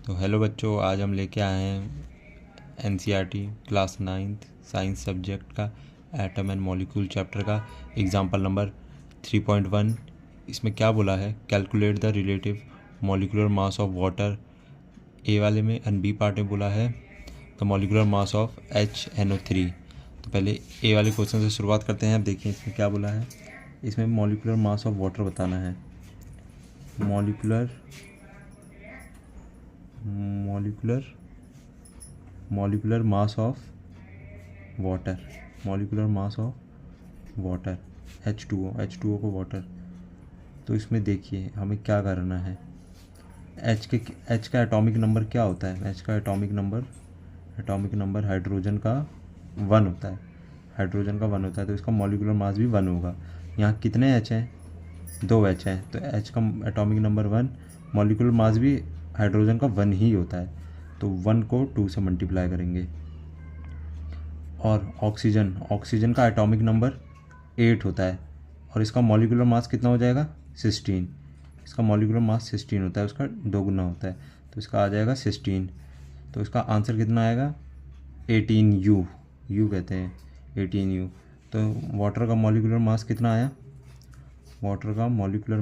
तो हेलो बच्चों, आज हम लेके आए हैं NCERT class 9th science subject का एटम एंड मॉलिक्यूल चैप्टर का एग्जाम्पल नंबर 3.1। इसमें क्या बोला है, calculate the relative molecular mass of water. A वाले में एंड बी पार्ट में बोला है the molecular mass of HNO3। तो पहले ए वाले क्वेश्चन से शुरुआत करते हैं। अब देखिए इसमें क्या बोला है। इसमें मॉलिक्यूलर मास ऑफ वाटर बताना है। Molecular mass of water, molecular mass of water H2O को वाटर। तो इसमें देखिए हमें क्या करना है। H का एटॉमिक नंबर क्या होता है। H का एटॉमिक नंबर हाइड्रोजन का 1 होता है। तो इसका मॉलिक्यूलर मास भी 1 होगा। यहाँ कितने H हैं, 2 H हैं, तो H का एटॉमिक नंबर 1, मॉलिक्यूलर मास भी हाइड्रोजन का 1 ही होता है। तो 1 को 2 से मल्टीप्लाई करेंगे। और ऑक्सीजन का एटॉमिक नंबर 8 होता है और इसका मॉलिक्यूलर मास कितना हो जाएगा, 16। इसका मॉलिक्यूलर मास 16 होता है, उसका 2 गुना होता है, तो इसका आ जाएगा 16। तो इसका आंसर कितना आएगा, 18U, यू कहते हैं 18U। तो वाटर का मॉलिक्यूलर मास कितना आया, वाटर का मॉलिक्यूलर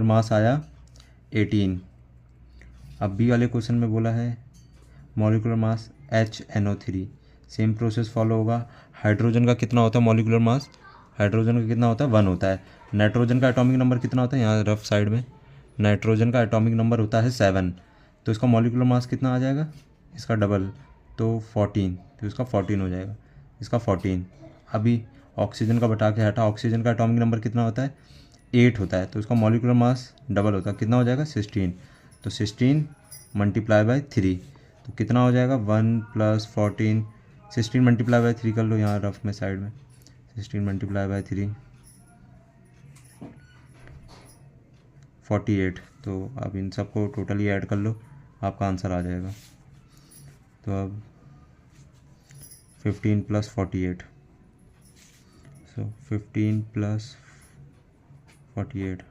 मास आया 18। अब बी वाले क्वेश्चन में बोला है molecular mass HNO3। Same process follow होगा। हाइड्रोजन का कितना होता है मॉलिक्यूलर मास, हाइड्रोजन का कितना होता है, 1 होता है। नाइट्रोजन का एटॉमिक नंबर कितना होता है, यहाँ रफ साइड में नाइट्रोजन का एटॉमिक नंबर होता है 7। तो इसका मॉलिक्यूलर मास कितना आ जाएगा, इसका डबल, तो 14। तो इसका 14 हो जाएगा, इसका 14। अभी ऑक्सीजन का बटा के हटा, ऑक्सीजन का एटॉमिक नंबर कितना होता है, 8 होता है, तो इसका मॉलिक्यूलर मास डबल होता है, कितना हो जाएगा, 16। तो 16 मल्टीप्लाई बाय 3, तो कितना हो जाएगा, 1 + 14। 16 मल्टीप्लाई बाय 3 कर लो यहाँ रफ में साइड में, 16 मल्टीप्लाई बाय 3 48। तो अब इन सबको टोटली ऐड कर लो, आपका आंसर आ जाएगा। तो अब 15 + 48, सो 15 + 48,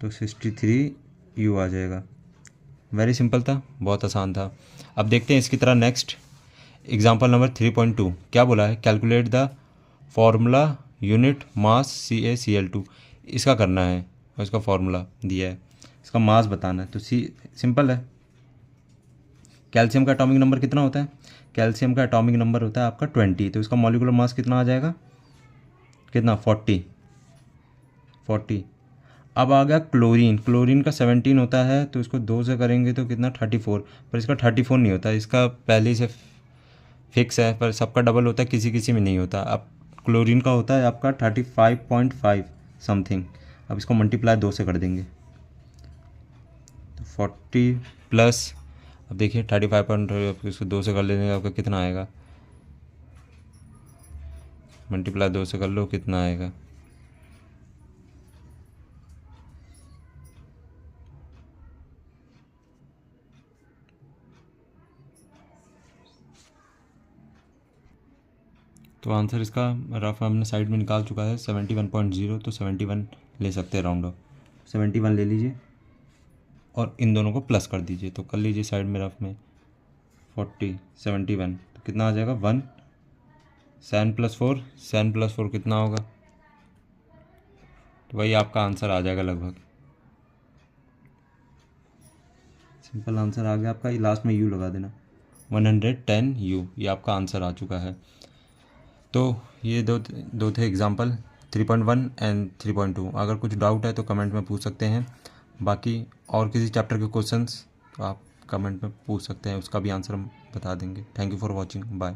तो 63U आ जाएगा। वेरी सिंपल था, बहुत आसान था। अब देखते हैं इसकी तरह नेक्स्ट एग्जांपल नंबर 3.2। क्या बोला है, calculate the formula unit mass CaCl2। इसका करना है और इसका फॉर्मूला दिया है, इसका मास बताना है। तो सिंपल है। कैल्शियम का एटॉमिक नंबर कितना होता है, कैल्शियम का एटॉमिक नंबर होता है आपका 20। तो इसका मॉलिक्यूलर मास कितना आ जाएगा, कितना, 40। अब आ गया क्लोरीन का 17 होता है, तो इसको 2 से करेंगे तो कितना, 34। पर इसका 34 नहीं होता, इसका पहले से फिक्स है, पर सबका डबल होता है, किसी में नहीं होता। अब क्लोरीन का होता है आपका 35.5 समथिंग। अब इसको मल्टीप्लाई 2 से कर देंगे तो 40 प्लस, अब देखिए 35.5, इसको 2 से कर लेंगे, आपका कितना आएगा, मल्टीप्लाई 2 से कर लो, कितना आएगा, तो आंसर इसका रफ हमने साइड में निकाल चुका है 71.0। तो 71 ले सकते हैं, राउंड ऑफ 71 ले लीजिए और इन दोनों को प्लस कर दीजिए। तो कर लीजिए साइड में रफ में 40 71, तो कितना आ जाएगा, 1 7 + 4 कितना होगा, तो वही आपका आंसर आ जाएगा लगभग। सिंपल आंसर आ गया आपका। लास्ट में U लगा देना, 110U, ये आपका आंसर आ चुका है। तो ये दो थे एग्जाम्पल 3.1 एंड 3.2। अगर कुछ डाउट है तो कमेंट में पूछ सकते हैं। बाकी और किसी चैप्टर के क्वेश्चंस तो आप कमेंट में पूछ सकते हैं, उसका भी आंसर हम बता देंगे। Thank you for watching, bye.